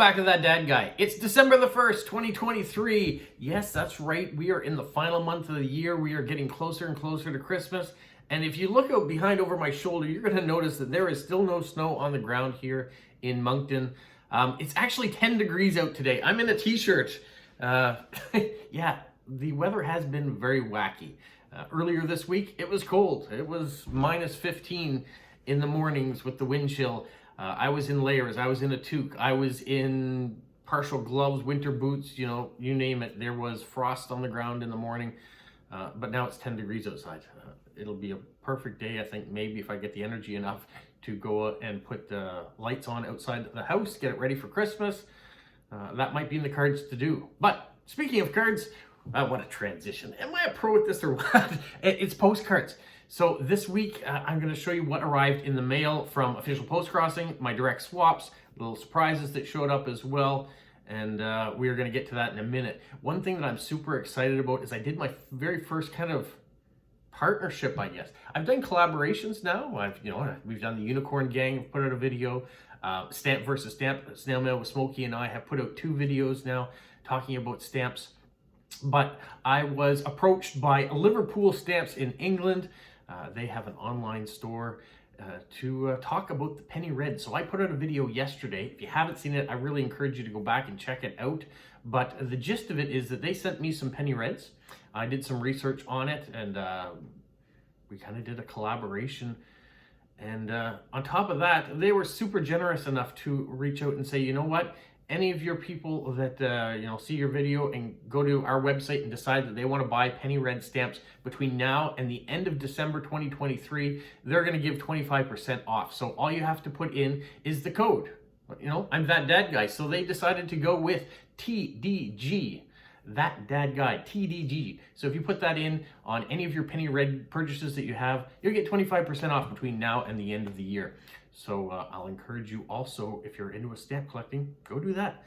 back to That Dad Guy. It's December the 1st, 2023. Yes, that's right. We are in the final month of the year. We are getting closer and closer to Christmas. And if you look out behind over my shoulder, you're going to notice that there is still no snow on the ground here in Moncton. It's actually 10 degrees out today. I'm in a t-shirt. Yeah, the weather has been very wacky. Earlier this week, it was cold. It was minus 15 in the mornings with the wind chill. I was in layers, I was in a toque, I was in partial gloves, winter boots, you know, you name it. There was frost on the ground in the morning, but now it's 10 degrees outside. It'll be a perfect day, I think, maybe if I get the energy enough to go out and put the lights on outside the house, get it ready for Christmas. That might be in the cards to do. But speaking of cards, what a transition. Am I a pro at this or what? It's postcards. So this week, I'm going to show you what arrived in the mail from Official Postcrossing, my direct swaps, little surprises that showed up as well, and we are going to get to that in a minute. One thing that I'm super excited about is I did my very first kind of partnership, I guess. I've done collaborations now. We've done the Unicorn Gang, I've put out a video. Stamp versus Stamp, Snail Mail with Smokey and I have put out 2 videos now talking about stamps. But I was approached by Liverpool Stamps in England. They have an online store to talk about the penny red. So I put out a video yesterday. If you haven't seen it, I really encourage you to go back and check it out. But the gist of it is that they sent me some penny reds. I did some research on it, and we kind of did a collaboration. And on top of that, they were super generous enough to reach out and say, you know what? Any of your people that see your video and go to our website and decide that they want to buy penny red stamps between now and the end of December 2023, they're going to give 25% off. So all you have to put in is the code. I'm That Dad Guy. So they decided to go with TDG. That Dad Guy, TDG. So if you put that in on any of your penny red purchases that you have, you'll get 25% off between now and the end of the year. So I'll encourage you also, if you're into a stamp collecting, go do that.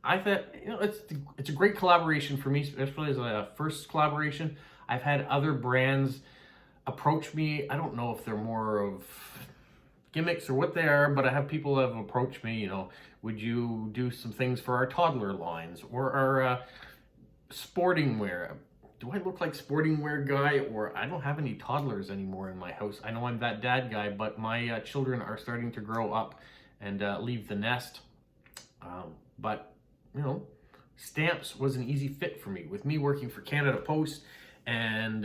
I thought, it's a great collaboration for me, especially as a first collaboration. I've had other brands approach me. I don't know if they're more of gimmicks or what they are, but I have people that have approached me, would you do some things for our toddler lines or our sporting wear? Do I look like sporting wear guy? Or I don't have any toddlers anymore in my house. I know I'm that dad guy, but my children are starting to grow up and leave the nest. But stamps was an easy fit for me. With me working for Canada Post and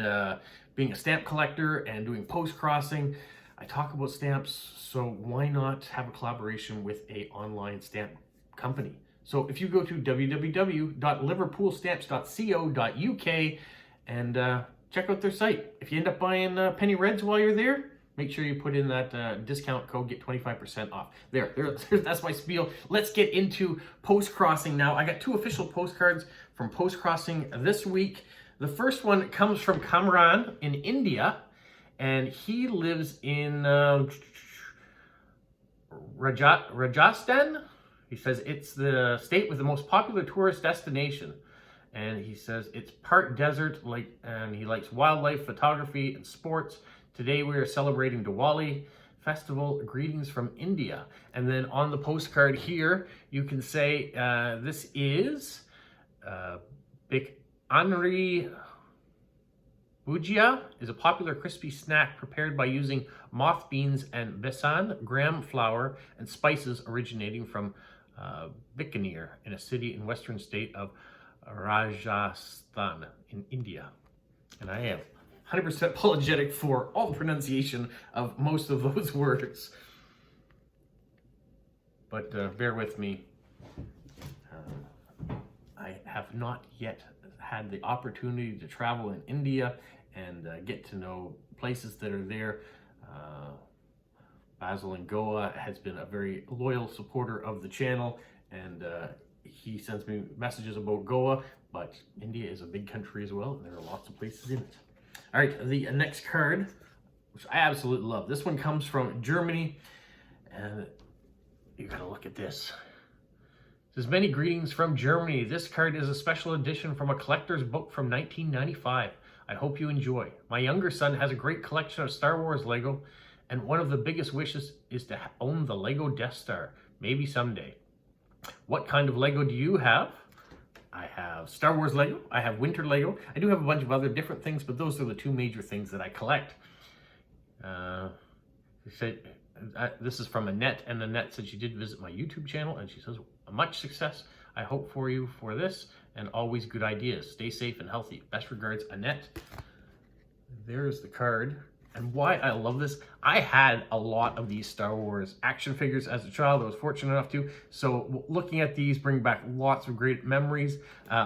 being a stamp collector and doing post crossing, I talk about stamps, so why not have a collaboration with a online stamp company? So if you go to www.liverpoolstamps.co.uk and check out their site. If you end up buying penny reds while you're there, make sure you put in that discount code, get 25% off. That's my spiel. Let's get into post-crossing now. I got 2 official postcards from post-crossing this week. The first one comes from Kamran in India, and he lives in Rajasthan. He says it's the state with the most popular tourist destination. And he says it's part desert, and he likes wildlife, photography, and sports. Today we are celebrating Diwali festival. Greetings from India. And then on the postcard here, you can say this is Bik Anri Bhujia is a popular crispy snack prepared by using moth beans and besan, gram flour, and spices originating from Bikaner, in a city in western state of Rajasthan in India. And I am 100% apologetic for all the pronunciation of most of those words. But bear with me. I have not yet had the opportunity to travel in India and get to know places that are there. Basil in Goa has been a very loyal supporter of the channel, and he sends me messages about Goa, but India is a big country as well, and there are lots of places in it. All right, the next card, which I absolutely love. This one comes from Germany, and you gotta look at this. It says, many greetings from Germany. This card is a special edition from a collector's book from 1995. I hope you enjoy. My younger son has a great collection of Star Wars Lego, and one of the biggest wishes is to own the Lego Death Star, maybe someday. What kind of Lego do you have? I have Star Wars Lego. I have Winter Lego. I do have a bunch of other different things, but those are the two major things that I collect. She said, this is from Annette, and Annette said she did visit my YouTube channel, and she says, much success I hope for you for this, and always good ideas. Stay safe and healthy. Best regards, Annette. There's the card. And why I love this, I had a lot of these Star Wars action figures as a child. I was fortunate enough to. So looking at these bring back lots of great memories.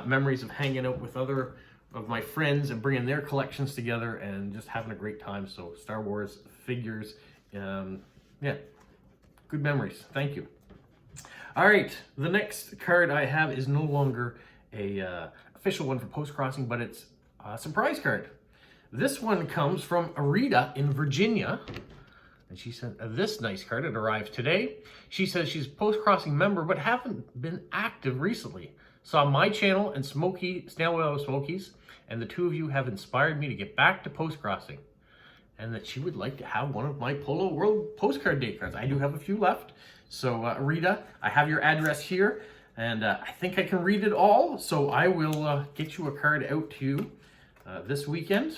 Memories of hanging out with other of my friends and bringing their collections together and just having a great time. So Star Wars figures, yeah, good memories. Thank you. All right, the next card I have is no longer a official one for post-crossing, but it's a surprise card. This one comes from Rita in Virginia, and she sent this nice card. It arrived today. She says she's a post-crossing member, but haven't been active recently. Saw my channel and Snail Whale Smokies, and the two of you have inspired me to get back to post-crossing, and that she would like to have one of my Polo World postcard day cards. I do have a few left. So Rita, I have your address here, and I think I can read it all, so I will get you a card out to you this weekend.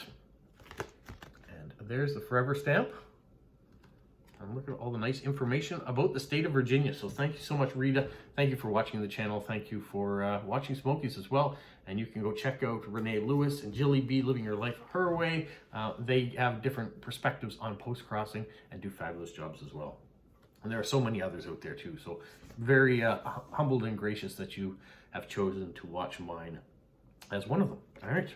And there's the forever stamp. And look at all the nice information about the state of Virginia. So thank you so much, Rita. Thank you for watching the channel. Thank you for watching Smokies as well. And you can go check out Renee Lewis and Jilly B, Living Your Life Her Way. They have different perspectives on post-crossing and do fabulous jobs as well. And there are so many others out there too. So very humbled and gracious that you have chosen to watch mine as one of them. All right.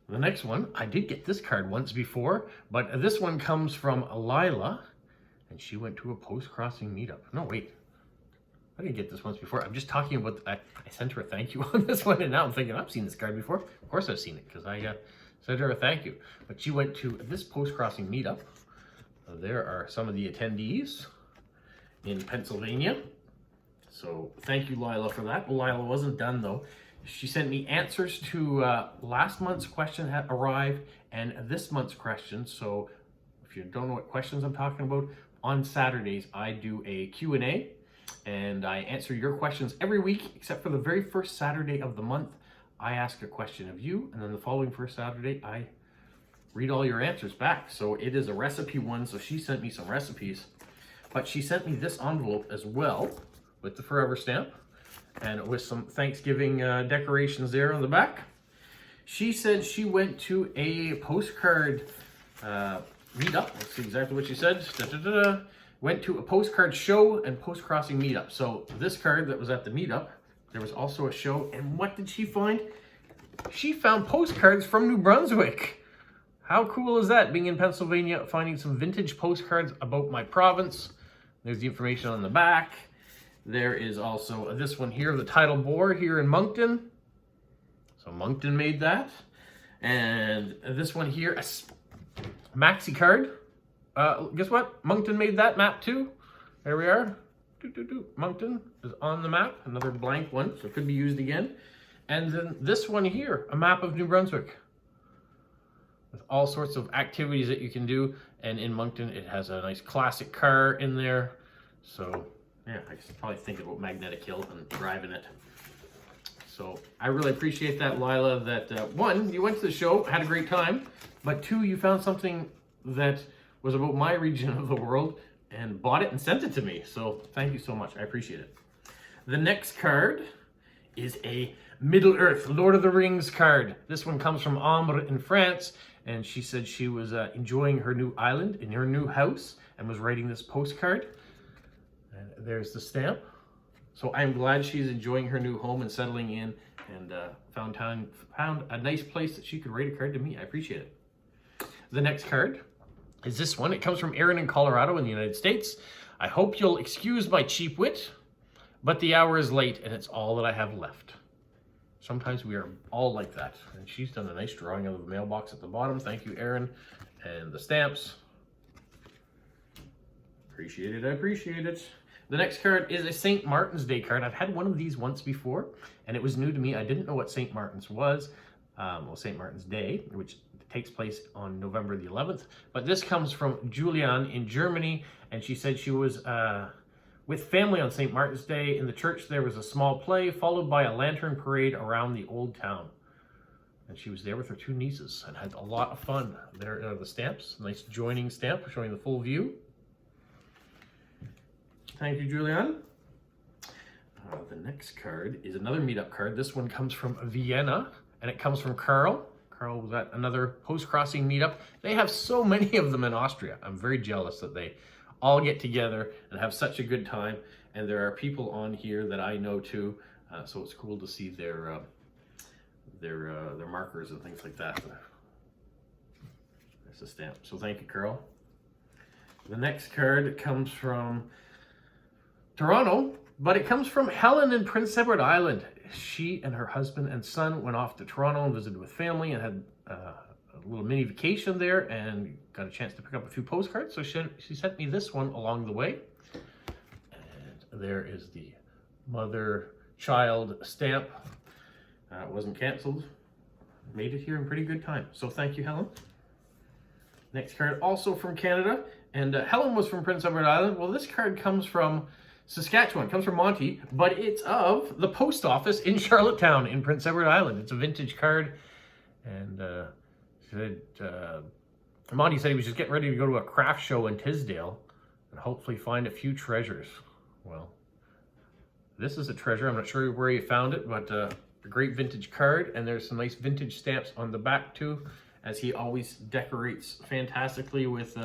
The next one, I did get this card once before, but this one comes from Lila, and she went to a post-crossing meetup. No, wait. I didn't get this once before. I'm just talking about, I sent her a thank you on this one, and now I'm thinking, I've seen this card before. Of course I've seen it, because I sent her a thank you. But she went to this post-crossing meetup. There are some of the attendees in Pennsylvania. So thank you, Lila, for that. Lila wasn't done, though. She sent me answers to last month's question had arrived and this month's question. So if you don't know what questions I'm talking about, on Saturdays I do a Q&A, and I answer your questions every week except for the very first Saturday of the month. I ask a question of you, and then the following first Saturday I read all your answers back. So it is a recipe one, so she sent me some recipes, but she sent me this envelope as well with the forever stamp and with some Thanksgiving decorations there on the back. She said she went to a postcard meetup. Let's see exactly what she said. Went to a postcard show and post-crossing meetup. So this card that was at the meetup, there was also a show, and what did she find? She found postcards from New Brunswick. How cool is that, being in Pennsylvania, finding some vintage postcards about my province? There's the information on the back. There is also this one here, the tidal bore here in Moncton. So Moncton made that. And this one here, a maxi card. Guess what? Moncton made that map too. There we are. Moncton is on the map. Another blank one, so it could be used again. And then this one here, a map of New Brunswick, with all sorts of activities that you can do. And in Moncton, it has a nice classic car in there. So yeah, I should probably think about Magnetic Hill and driving it. So I really appreciate that, Lila, that one, you went to the show, had a great time, but two, you found something that was about my region of the world and bought it and sent it to me. So thank you so much. I appreciate it. The next card is a Middle-earth, Lord of the Rings card. This one comes from Ambre in France, and she said she was enjoying her new island in her new house and was writing this postcard. And there's the stamp. So I'm glad she's enjoying her new home and settling in, and found a nice place that she could write a card to me. I appreciate it. The next card is this one. It comes from Aaron in Colorado in the United States. I hope you'll excuse my cheap wit, but the hour is late and it's all that I have left. Sometimes we are all like that. And she's done a nice drawing of the mailbox at the bottom. Thank you, Aaron. And the stamps. Appreciate it. I appreciate it. The next card is a St. Martin's Day card. I've had one of these once before, and it was new to me. I didn't know what St. Martin's was. Well, St. Martin's Day, which takes place on November the 11th. But this comes from Julian in Germany, and she said she was with family on St. Martin's Day. In the church, there was a small play, followed by a lantern parade around the old town. And she was there with her 2 nieces and had a lot of fun. There are the stamps. Nice joining stamp showing the full view. Thank you, Julianne. The next card is another meetup card. This one comes from Vienna, and it comes from Carl. Carl was at another post-crossing meetup. They have so many of them in Austria. I'm very jealous that they all get together and have such a good time. And there are people on here that I know too, so it's cool to see their markers and things like that. There's a stamp. So thank you, Carl. The next card comes from Toronto, but it comes from Helen in Prince Edward Island. She and her husband and son went off to Toronto and visited with family and had a little mini vacation there and got a chance to pick up a few postcards. So she sent me this one along the way. And there is the mother-child stamp. It wasn't canceled. Made it here in pretty good time. So thank you, Helen. Next card also from Canada. And Helen was from Prince Edward Island. Well, this card comes from Saskatchewan, comes from Monty, but it's of the post office in Charlottetown in Prince Edward Island. It's a vintage card. And Monty said he was just getting ready to go to a craft show in Tisdale and hopefully find a few treasures. Well, this is a treasure. I'm not sure where he found it, but a great vintage card, and there's some nice vintage stamps on the back too, as he always decorates fantastically with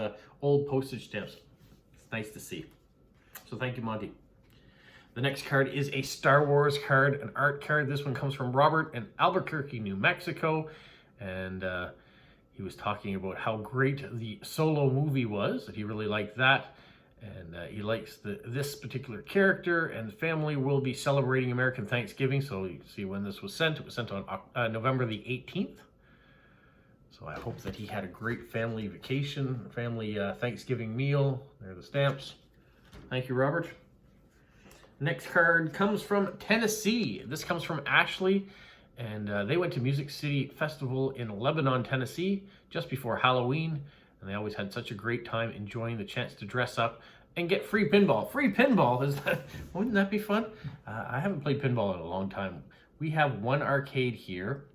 old postage stamps. It's nice to see. So thank you, Monty. The next card is a Star Wars card, an art card. This one comes from Robert in Albuquerque, New Mexico, and he was talking about how great the Solo movie was, that he really liked that. And he likes this particular character, and the family will be celebrating American Thanksgiving. So you can see when this was sent. It was sent on November the 18th. So I hope that he had a great family vacation, family Thanksgiving meal. There are the stamps. Thank you, Robert. Next card comes from Tennessee. This comes from Ashley, and they went to Music City Festival in Lebanon, Tennessee, just before Halloween. And they always had such a great time enjoying the chance to dress up and get free pinball. Free pinball, wouldn't that be fun? I haven't played pinball in a long time. We have one arcade here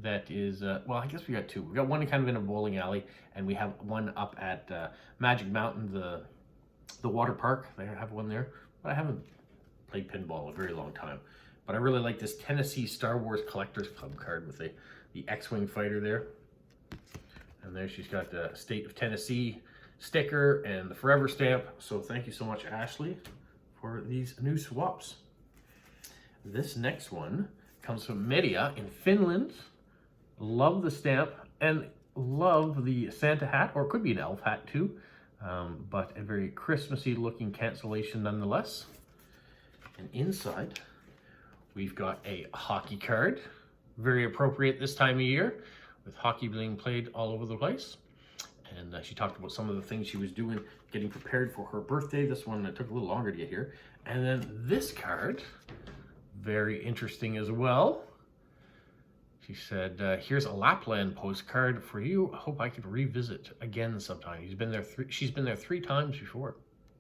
that is, well, I guess we got 2. We got one kind of in a bowling alley, and we have one up at Magic Mountain, the water park. They have one there, but I haven't played pinball in a very long time. But I really like this Tennessee Star Wars Collectors Club card with the X-Wing fighter there. And there she's got the State of Tennessee sticker and the Forever stamp. So thank you so much, Ashley, for these new swaps. This next one comes from Media in Finland. Love the stamp and love the Santa hat, or it could be an elf hat too, but a very Christmassy looking cancellation nonetheless. And inside, we've got a hockey card, very appropriate this time of year, with hockey being played all over the place. And she talked about some of the things she was doing, getting prepared for her birthday. This one took a little longer to get here. And then this card, very interesting as well. She said, here's a Lapland postcard for you. I hope I could revisit again sometime. She's been there 3 times before.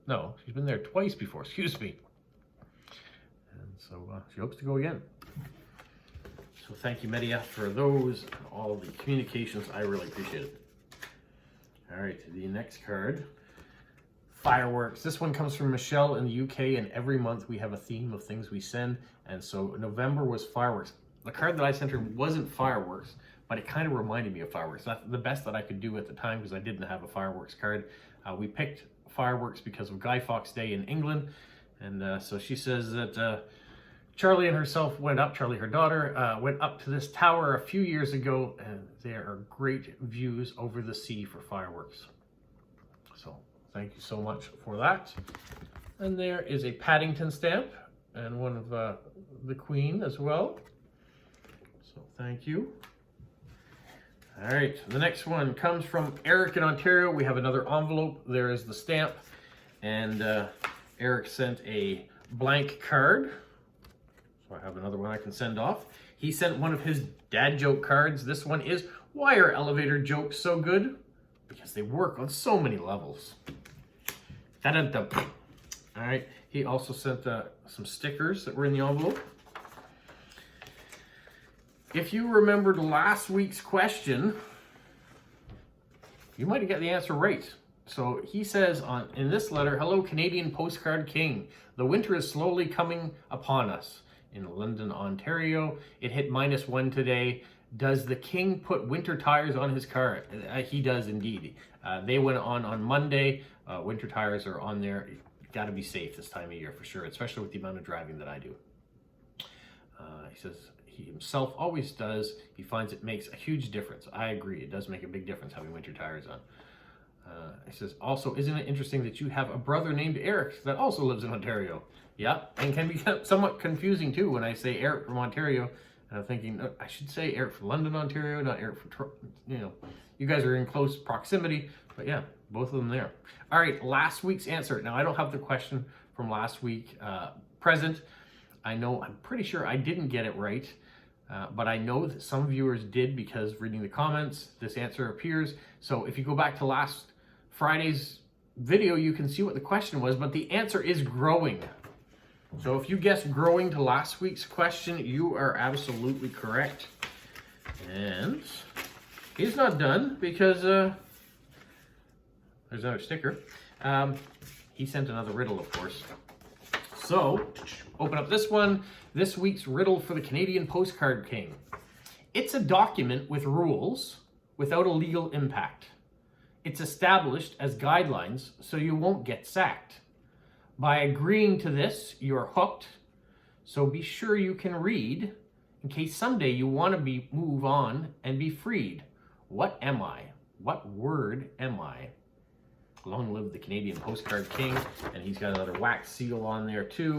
No, she's been there twice before, excuse me. And so she hopes to go again. So thank you, Media, for those, all the communications. I really appreciate it. All right, the next card, fireworks. This one comes from Michelle in the UK, and every month we have a theme of things we send. And so November was fireworks. The card that I sent her wasn't fireworks, but it kind of reminded me of fireworks. That's the best that I could do at the time because I didn't have a fireworks card. We picked fireworks because of Guy Fawkes Day in England. And so she says that Charlie and herself went up, Charlie, her daughter, went up to this tower a few years ago, and there are great views over the sea for fireworks. So thank you so much for that. And there is a Paddington stamp and one of the Queen as well. So thank you. All right, the next one comes from Eric in Ontario. We have another envelope. There is the stamp, and Eric sent a blank card. So I have another one I can send off. He sent one of his dad joke cards. This one is, why are elevator jokes so good? Because they work on so many levels. All right, He also sent some stickers that were in the envelope. If you remembered last week's question, you might have got the answer right. So he says in this letter, "Hello, Canadian Postcard King. The winter is slowly coming upon us. In London, Ontario, it hit -1 today. Does the King put winter tires on his car?" He does indeed. They went on Monday. Winter tires are on there. Got to be safe this time of year for sure, especially with the amount of driving that I do. He says he himself always does. He finds it makes a huge difference. I agree. It does make a big difference having winter tires on. He says, also, isn't it interesting that you have a brother named Eric that also lives in Ontario? Yeah, and can be somewhat confusing too when I say Eric from Ontario, and I'm thinking, I should say Eric from London, Ontario, not Eric from Toronto. You know, you guys are in close proximity, but yeah, both of them there. All right, last week's answer. Now, I don't have the question from last week present. I'm pretty sure I didn't get it right, but I know that some viewers did because reading the comments, this answer appears. So if you go back to last Friday's video, you can see what the question was, but the answer is growing. So if you guessed growing to last week's question, you are absolutely correct. And he's not done because there's another sticker. He sent another riddle, of course. So, open up this one. This week's riddle for the Canadian Postcard King. It's a document with rules without a legal impact. It's established as guidelines so you won't get sacked. By agreeing to this, you're hooked. So be sure you can read in case someday you want to move on and be freed. What am I? What word am I? Long live the Canadian Postcard King. And he's got another wax seal on there too.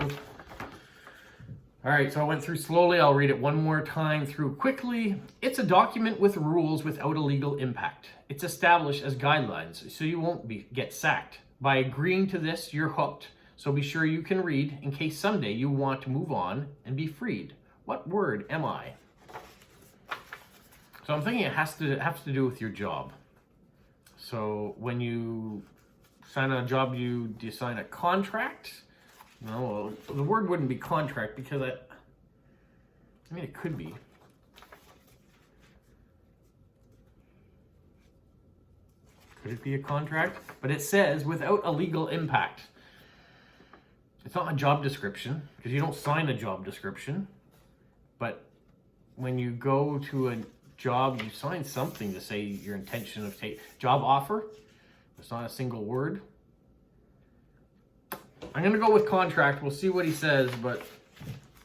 All right, so I went through slowly. I'll read it one more time through quickly. It's a document with rules without a legal impact. It's established as guidelines so you won't get sacked. By agreeing to this, you're hooked. So be sure you can read in case someday you want to move on and be freed. What word am I? So I'm thinking it has to do with your job. So when you sign on a job, do you sign a contract? No, the word wouldn't be contract because I mean, it could be. Could it be a contract? But it says without a legal impact. It's not a job description because you don't sign a job description. But when you go to a job, you sign something to say your intention of job offer. It's not a single word. I'm going to go with contract. We'll see what he says, but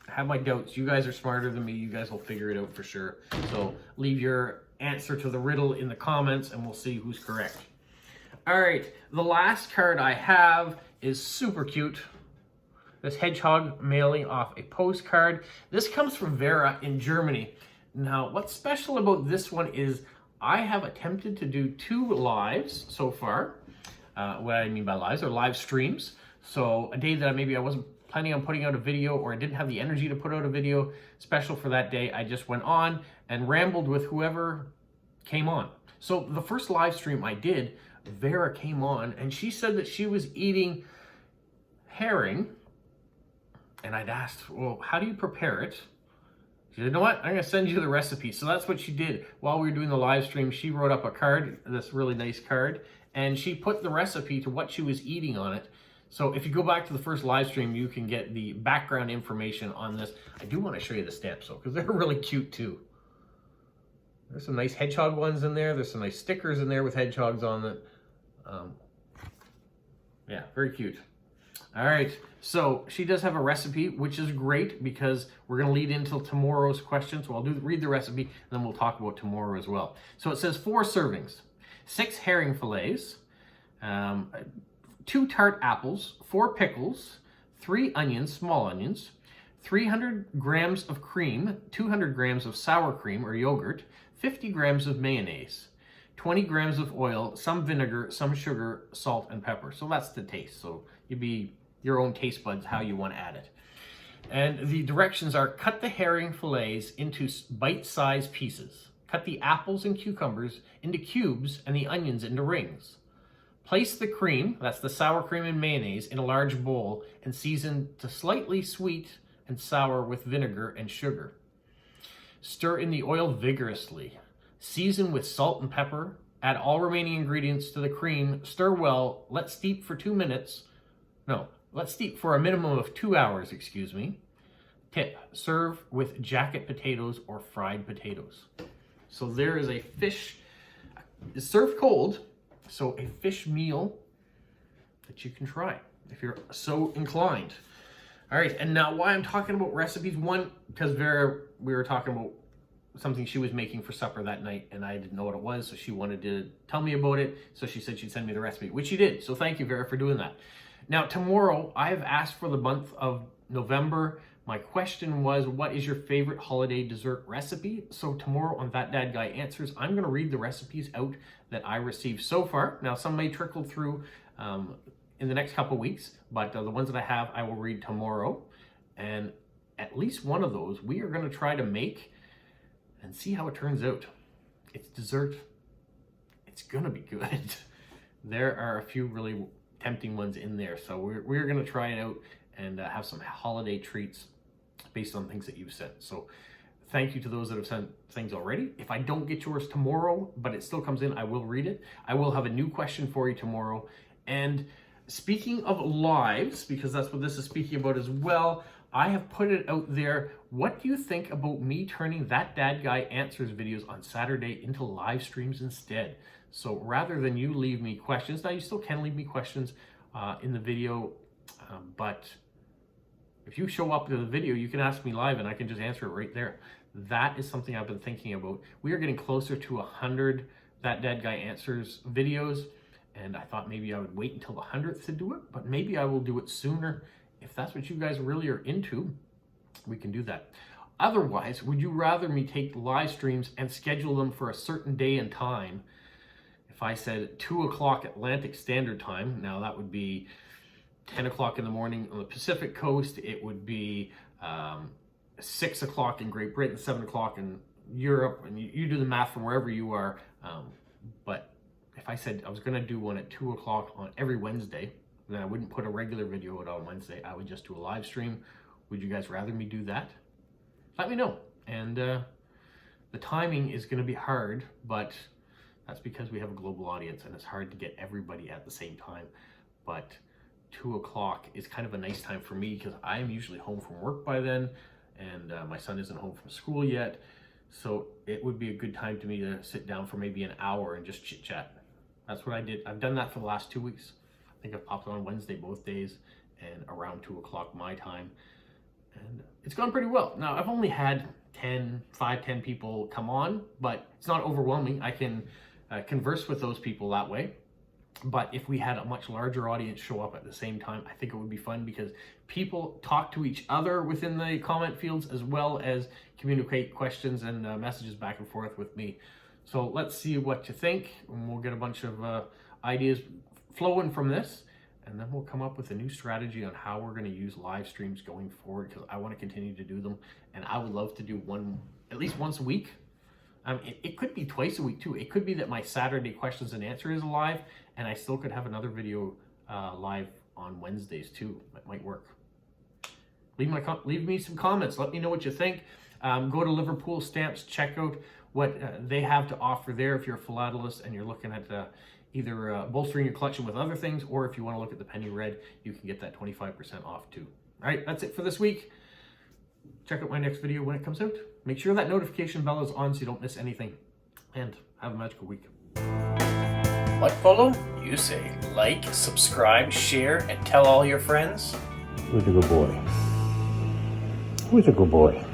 I have my doubts. You guys are smarter than me. You guys will figure it out for sure. So leave your answer to the riddle in the comments and we'll see who's correct. All right, the last card I have is super cute. This hedgehog mailing off a postcard. This comes from Vera in Germany. Now, what's special about this one is I have attempted to do 2 lives so far. What I mean by lives are live streams. So a day that maybe I wasn't planning on putting out a video or I didn't have the energy to put out a video special for that day, I just went on and rambled with whoever came on. So the first live stream I did, Vera came on and she said that she was eating herring. And I'd asked, well, how do you prepare it? She said, you know what? I'm going to send you the recipe. So that's what she did. While we were doing the live stream, she wrote up a card, this really nice card, and she put the recipe to what she was eating on it. So if you go back to the first live stream, you can get the background information on this. I do want to show you the stamps though, because they're really cute too. There's some nice hedgehog ones in there. There's some nice stickers in there with hedgehogs on it. Yeah, very cute. All right, so she does have a recipe, which is great because we're going to lead into tomorrow's question. So I'll read the recipe, and then we'll talk about tomorrow as well. So it says 4 servings, 6 herring fillets, 2 tart apples, 4 pickles, 3 onions, small onions, 300 grams of cream, 200 grams of sour cream or yogurt, 50 grams of mayonnaise, 20 grams of oil, some vinegar, some sugar, salt, and pepper. So that's the taste. So you'd be your own taste buds how you want to add it. And the directions are cut the herring fillets into bite-sized pieces. Cut the apples and cucumbers into cubes and the onions into rings. Place the cream, that's the sour cream and mayonnaise, in a large bowl and season to slightly sweet and sour with vinegar and sugar. Stir in the oil vigorously. Season with salt and pepper. Add all remaining ingredients to the cream. Stir well. Let steep for 2 minutes. No, let steep for a minimum of 2 hours, excuse me. Tip, serve with jacket potatoes or fried potatoes. So there is a fish, it's served cold, so a fish meal that you can try if you're so inclined. All right, and now why I'm talking about recipes, one, because we were talking about something she was making for supper that night, and I didn't know what it was, so she wanted to tell me about it, so she said she'd send me the recipe, which she did, so thank you, Vera, for doing that. Now, tomorrow, I've asked for the month of November. My question was, what is your favorite holiday dessert recipe? So tomorrow on That Dad Guy Answers, I'm going to read the recipes out that I received so far. Now, some may trickle through in the next couple weeks, but the ones that I have, I will read tomorrow. And at least one of those, we are going to try to make and see how it turns out. It's dessert. It's going to be good. There are a few really tempting ones in there. So we're going to try it out and have some holiday treats based on things that you've sent. So thank you to those that have sent things already. If I don't get yours tomorrow, but it still comes in, I will read it. I will have a new question for you tomorrow. And speaking of lives, because that's what this is speaking about as well, I have put it out there. What do you think about me turning That Dad Guy Answers videos on Saturday into live streams instead? So rather than you leave me questions, now you still can leave me questions in the video, but if you show up to the video, you can ask me live and I can just answer it right there. That is something I've been thinking about. We are getting closer to 100 That Dad Guy Answers videos, and I thought maybe I would wait until the 100th to do it, but maybe I will do it sooner. If that's what you guys really are into, we can do that. Otherwise, would you rather me take live streams and schedule them for a certain day and time? If I said 2 o'clock Atlantic Standard Time, now that would be 10 o'clock in the morning on the Pacific Coast, it would be 6 o'clock in Great Britain, 7 o'clock in Europe, and you do the math from wherever you are. But if I said I was going to do one at 2 o'clock on every Wednesday, then I wouldn't put a regular video out on Wednesday. I would just do a live stream. Would you guys rather me do that? Let me know. And the timing is going to be hard, but that's because we have a global audience and it's hard to get everybody at the same time. But 2 o'clock is kind of a nice time for me because I'm usually home from work by then, and my son isn't home from school yet. So it would be a good time to me to sit down for maybe an hour and just chit chat. That's what I did. I've done that for the last 2 weeks. I think I've popped on Wednesday both days and around 2 o'clock my time. And it's gone pretty well. Now, I've only had 10 people come on, but it's not overwhelming. I can converse with those people that way. But if we had a much larger audience show up at the same time, I think it would be fun because people talk to each other within the comment fields as well as communicate questions and messages back and forth with me. So let's see what you think, and we'll get a bunch of ideas flowing from this, and then we'll come up with a new strategy on how we're going to use live streams going forward, because I want to continue to do them, and I would love to do one at least once a week. It could be twice a week too. It could be that my Saturday questions and answers is live, and I still could have another video live on Wednesdays too. That might work. Leave me some comments. Let me know what you think. Go to Liverpool Stamps. Check out what they have to offer there if you're a philatelist and you're looking at either bolstering your collection with other things, or if you want to look at the penny red, you can get that 25% off too. All right, that's it for this week. Check out my next video when it comes out. Make sure that notification bell is on so you don't miss anything. And have a magical week. What, Polo? You say like, subscribe, share, and tell all your friends. Who's a good boy? Who's a good boy?